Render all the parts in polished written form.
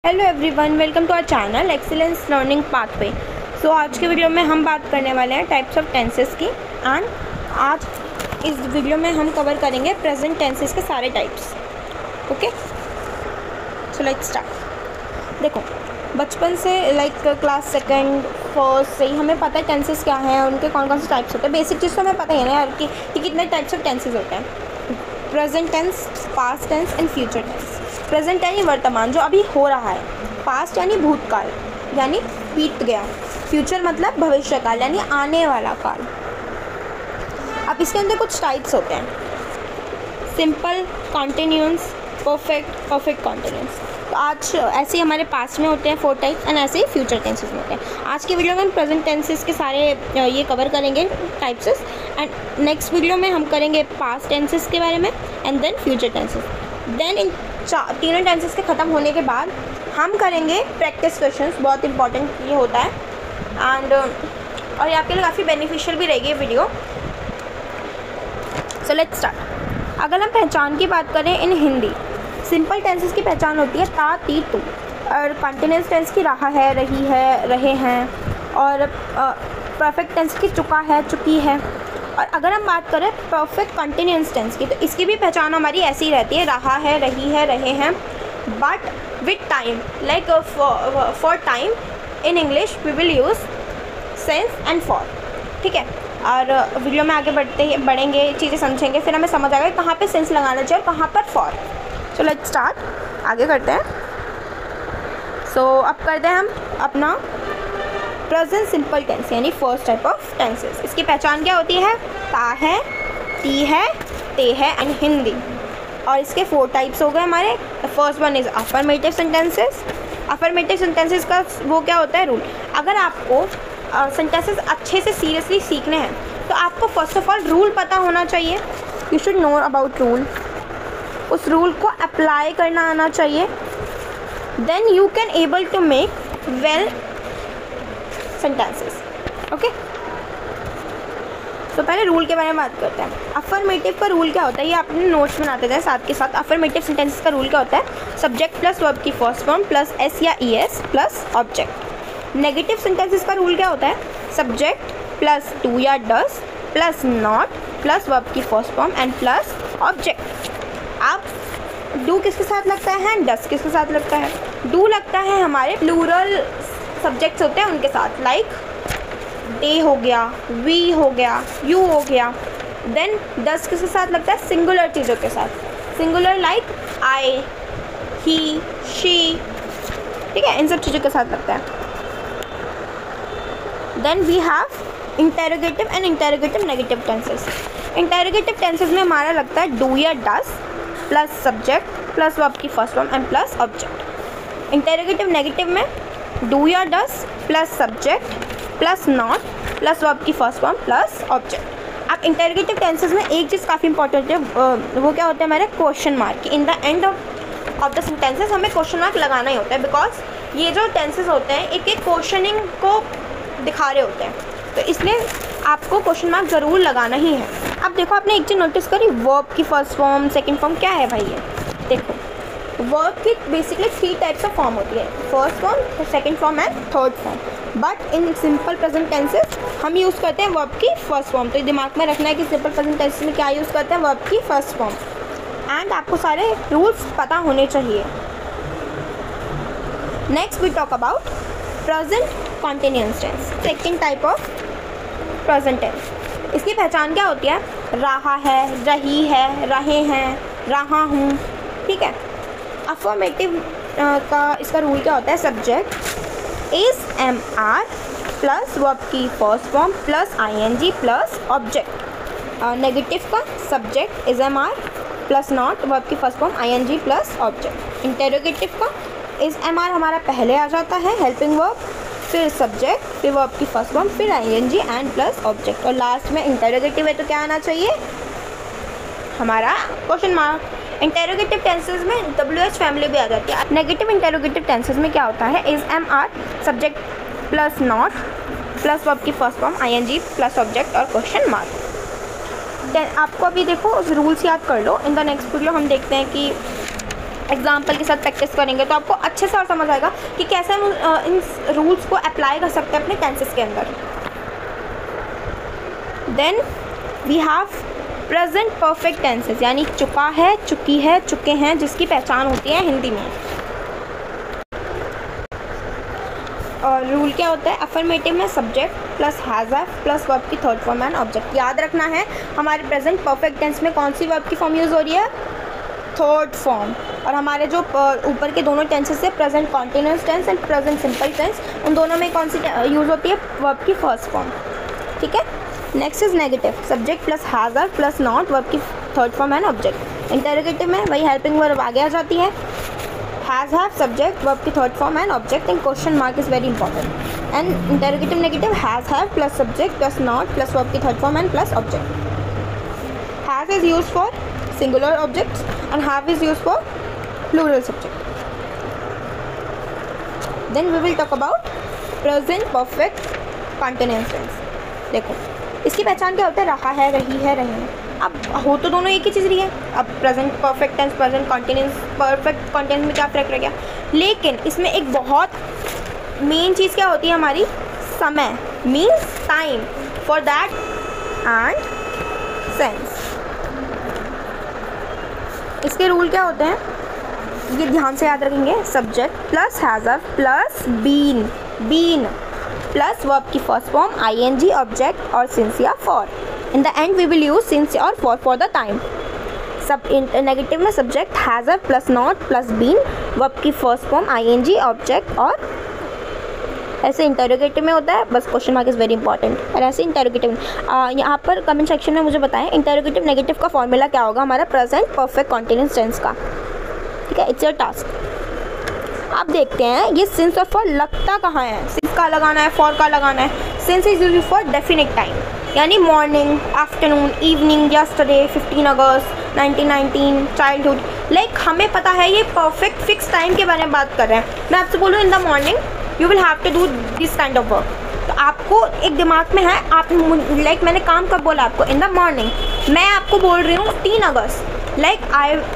Hello everyone, welcome to our channel excellence learning pathway. So आज के video में हम बात करने वाले हैं टाइप्स ऑफ टेंसेस की। एंड आज इस वीडियो में हम कवर करेंगे प्रेजेंट टेंसेस के सारे types. Okay, so let's start. देखो, बचपन से लाइक क्लास सेकंड फर्स्ट से ही हमें पता है टेंसेस क्या हैं, उनके कौन कौन से टाइप्स होते हैं। बेसिक चीज़ तो हमें पता ही है ना यार कि कितने टाइप्स ऑफ टेंसेस होते हैं। Present tense, past tense and future tense. Present यानी वर्तमान, जो अभी हो रहा है। पास्ट यानी भूतकाल, यानी बीत गया। फ्यूचर मतलब भविष्यकाल, यानी आने वाला काल। अब इसके अंदर कुछ टाइप्स होते हैं: simple, continuous, perfect, perfect continuous. तो आज ऐसे ही हमारे पास्ट में होते हैं 4 टाइप्स एंड ऐसे ही फ्यूचर टेंसेस में होते हैं। आज की वीडियो में हम प्रेजेंट टेंसेस के सारे ये कवर करेंगे टाइप्सेस, एंड नेक्स्ट वीडियो में हम करेंगे पास्ट टेंसेस के बारे में and then future tenses. Then इन तीनों टेंसेस के ख़त्म होने के बाद हम करेंगे प्रैक्टिस क्वेश्चंस। बहुत इंपॉर्टेंट ये होता है एंड और ये आपके लिए काफ़ी बेनिफिशियल भी रहेगी ये वीडियो। So let's start. अगर हम पहचान की बात करें इन हिंदी, सिंपल टेंसेस की पहचान होती है ता, ती, तू। और कंटिन्यूअस टेंस की रहा है, रही है, रहे हैं। और परफेक्ट टेंस की चुका है, चुकी है। और अगर हम बात करें परफेक्ट कंटिन्यूअस टेंस की, तो इसकी भी पहचान हमारी ऐसी ही रहती है, रहा है, रही है, रहे हैं। But with time, like for time in English we will use since and for. ठीक है, और वीडियो में आगे बढ़ेंगे, चीज़ें समझेंगे, फिर हमें समझ आएगा कहाँ पे सिंस लगाना चाहिए और कहाँ पर फॉर। सो लेट्स स्टार्ट, आगे करते हैं। सो अब करते हैं हम अपना प्रेजेंट सिंपल टेंस, यानी फर्स्ट टाइप ऑफ टेंसेस। इसकी पहचान क्या होती है? ता है, ती है, ते है एंड हिंदी। और इसके 4 टाइप्स हो गए हमारे। The first one is affirmative sentences. Affirmative sentences का वो क्या होता है? रूल। अगर आपको सेंटेंसेस अच्छे से सीरियसली सीखने हैं तो आपको फर्स्ट ऑफ ऑल रूल पता होना चाहिए। You should know about rule. उस रूल को अप्लाई करना आना चाहिए। Then you can able to make well sentences. Okay, तो पहले रूल के बारे में बात करते हैं। अफर्मेटिव का रूल क्या होता है, ये आपने नोट्स बनाते जाए साथ के साथ। अफर्मेटिव सेंटेंसेस का रूल क्या होता है? सब्जेक्ट प्लस वर्ब की फर्स्ट फॉर्म प्लस एस या E S plus object. Negative sentences का रूल क्या होता है? सब्जेक्ट प्लस डू या does plus not plus verb की first form and plus object. अब डू किसके साथ लगता है एंड डस किसके साथ लगता है? डू लगता है हमारे प्लूरल सब्जेक्ट्स होते हैं उनके साथ, लाइक दे हो गया, वी हो गया, यू हो गया। देन डस किसके साथ लगता है? सिंगुलर चीज़ों के साथ, singular like I, he, she. ठीक है, इन सब चीज़ों के साथ लगता है। Then we have interrogative and interrogative negative tenses. Interrogative tenses में हमारा लगता है डू या does plus subject plus verb की first form and plus object. Interrogative negative में डू या does plus subject plus not plus verb की first form plus object. अब इंटेरोगेटिव टेंसेस में एक चीज़ काफ़ी इंपॉर्टेंट है, वो क्या होता है हमारे? Question mark. In the end of the sentences हमें क्वेश्चन मार्क लगाना ही होता है, बिकॉज ये जो टेंसेस होते हैं एक एक क्वेश्चनिंग को दिखा रहे होते हैं, तो इसलिए आपको क्वेश्चन मार्क ज़रूर लगाना ही है। अब देखो, आपने एक चीज़ नोटिस करी, वर्ब की फर्स्ट फॉर्म सेकेंड फॉर्म क्या है भाई? ये देखो, वर्ब की बेसिकली 3 टाइप्स ऑफ फॉर्म होती है, first form, second form and third form. But in simple present tenses हम यूज़ करते हैं वर्ब की फर्स्ट फॉर्म। तो दिमाग में रखना है कि सिंपल प्रेजेंट टेंसेस में क्या यूज़ करते हैं? वर्ब की फर्स्ट फॉर्म। एंड आपको सारे रूल्स पता होने चाहिए। Next we talk about present continuous tense, second type of present tense. इसकी पहचान क्या होती है? रहा है, रही है, रहे हैं, रहा हूँ। ठीक है, अफर्मेटिव का इसका रूल क्या होता है? Subject is am are plus verb की first form plus I N G plus object. Negative का subject is am are plus not verb की first form I N G plus object. Interrogative का is am are हमारा पहले आ जाता है, helping verb, फिर सब्जेक्ट, फिर वर्ब की फर्स्ट फॉर्म, फिर I N G and plus object. और लास्ट में इंटेरोगेटिव है तो क्या आना चाहिए? हमारा क्वेश्चन मार्क। इंटेरोगेटिव टेंसेस में WH फैमिली भी आ जाती है। नेगेटिव इंटेरोगेटिव टेंसेस में क्या होता है? Is am are subject plus not plus verb की first form I N G plus object और क्वेश्चन मार्क। आपको अभी देखो उस रूल्स याद कर लो। इन द नेक्स्ट वीडियो हम देखते हैं कि एग्जाम्पल के साथ प्रैक्टिस करेंगे तो आपको अच्छे से और समझ आएगा कि कैसे हम इन रूल्स को अप्लाई कर सकते हैं अपने टेंसेस के अंदर। Then we have present perfect tenses, यानी चुका है, चुकी है, चुके हैं, जिसकी पहचान होती है हिंदी में। और रूल क्या होता है, अफर्मेटिव में subject plus has have plus verb की थर्ड फॉर्म एंड ऑब्जेक्ट। याद रखना है हमारे प्रेजेंट परफेक्ट टेंस में कौन सी वर्ब की फॉर्म यूज़ हो रही है, थर्ड फॉर्म। और हमारे जो ऊपर के दोनों टेंसेस है, present continuous tense and present simple tense, उन दोनों में कौन सी यूज़ होती है, वर्ब की फर्स्ट फॉर्म। ठीक है। Next is negative, subject plus has have plus not verb की third form and object. Interrogative में वही हेल्पिंग वर्ब आगे आ जाती है, हैज़ हैव सब्जेक्ट वर्ब की third form and object, and question mark is very important. And interrogative negative, has have plus subject plus not plus verb की third form and plus object. Has is used for singular objects and have is used for plural subject. Then we will talk about present perfect continuous tense. देखो इसकी पहचान क्या होता है, रहा है, रही है, रहे हैं। अब हो तो दोनों एक ही चीज़ रही है। अब present perfect tense, present continuous, perfect continuous में क्या फ़र्क रह गया, लेकिन इसमें एक बहुत मेन चीज़ क्या होती है हमारी, समय, means time for that and sense. इसके रूल क्या होते हैं, ये ध्यान से याद रखेंगे, subject plus has have plus been, been plus verb की फर्स्ट फॉर्म ing ऑब्जेक्ट और सिंस या for. In the end we will use since और फॉर द टाइम। सब नेगेटिव में subject has have plus not plus been verb की first form ing object, और ऐसे interrogative में होता है बस question mark is very important. और ऐसे इंटरोगेटिव यहाँ पर कमेंट सेक्शन में मुझे बताएं इंटरोगेटिव नेगेटिव का फॉर्मूला क्या होगा हमारा प्रेजेंट परफेक्ट कॉन्टिन्यूअस टेंस का। ठीक है, इट्स योर टास्क। अब देखते हैं ये सिंस और फॉर लगता कहाँ है, सिंस का लगाना है, फॉर का लगाना है। Since is used for definite time, यानी मॉर्निंग, आफ्टरनून, इवनिंग, यस्टरडे, 15 अगस्त 1919, चाइल्डहुड। लाइक हमें पता है ये परफेक्ट फिक्स टाइम के बारे में बात कर रहे हैं। मैं आपसे बोलूँ in the morning you will have to do this kind of work, तो आपको एक दिमाग में है, आप लाइक मैंने काम कब बोला आपको, इन द मॉर्निंग। मैं आपको बोल रही हूँ 3 अगस्त,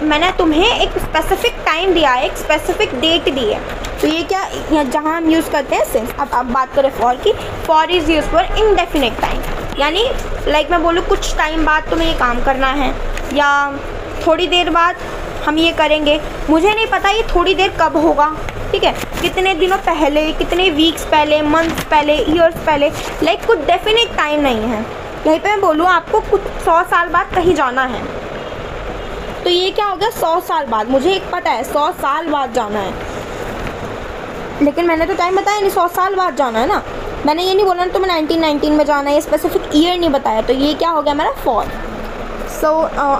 मैंने तुम्हें एक स्पेसिफिक टाइम दिया है, एक स्पेसिफिक डेट दी है। तो ये क्या, जहाँ हम यूज़ करते हैं सिंस। अब बात करें फॉर की, for is use for indefinite time, यानी लाइक मैं बोलूँ कुछ टाइम बाद तुम्हें ये काम करना है, या थोड़ी देर बाद हम ये करेंगे, मुझे नहीं पता ये थोड़ी देर कब होगा। ठीक है, कितने दिनों पहले, कितने वीक्स पहले, मंथ्स पहले, ईयर्स पहले, लाइक कुछ डेफिनेट टाइम नहीं है। यहीं पे मैं बोलूँ आपको कुछ 100 साल बाद कहीं जाना है, तो ये क्या हो गया 100 साल बाद, मुझे एक पता है 100 साल बाद जाना है, लेकिन मैंने तो टाइम बताया नहीं, 100 साल बाद जाना है ना। मैंने ये नहीं बोला ना तुम्हें 1919 में जाना है, ये स्पेसिफिक ईयर नहीं बताया, तो ये क्या हो गया हमारा फॉर। सो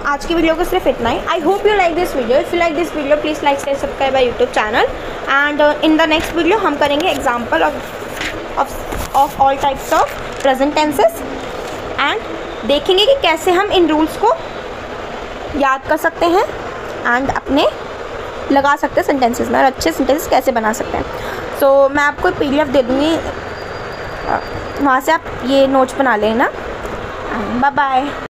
आज की वीडियो को सिर्फ इतना ही। I hope you like this video. If you like this video please like share subscribe my YouTube channel, and in the next video हम करेंगे example of all types of present tenses, and देखेंगे कि कैसे हम इन rules को याद कर सकते हैं एंड अपने लगा सकते हैं सेंटेंसेस में, और अच्छे सेंटेंसेस कैसे बना सकते हैं। सो मैं आपको PDF दे दूँगी, वहाँ से आप ये नोट्स बना लेना। Bye bye.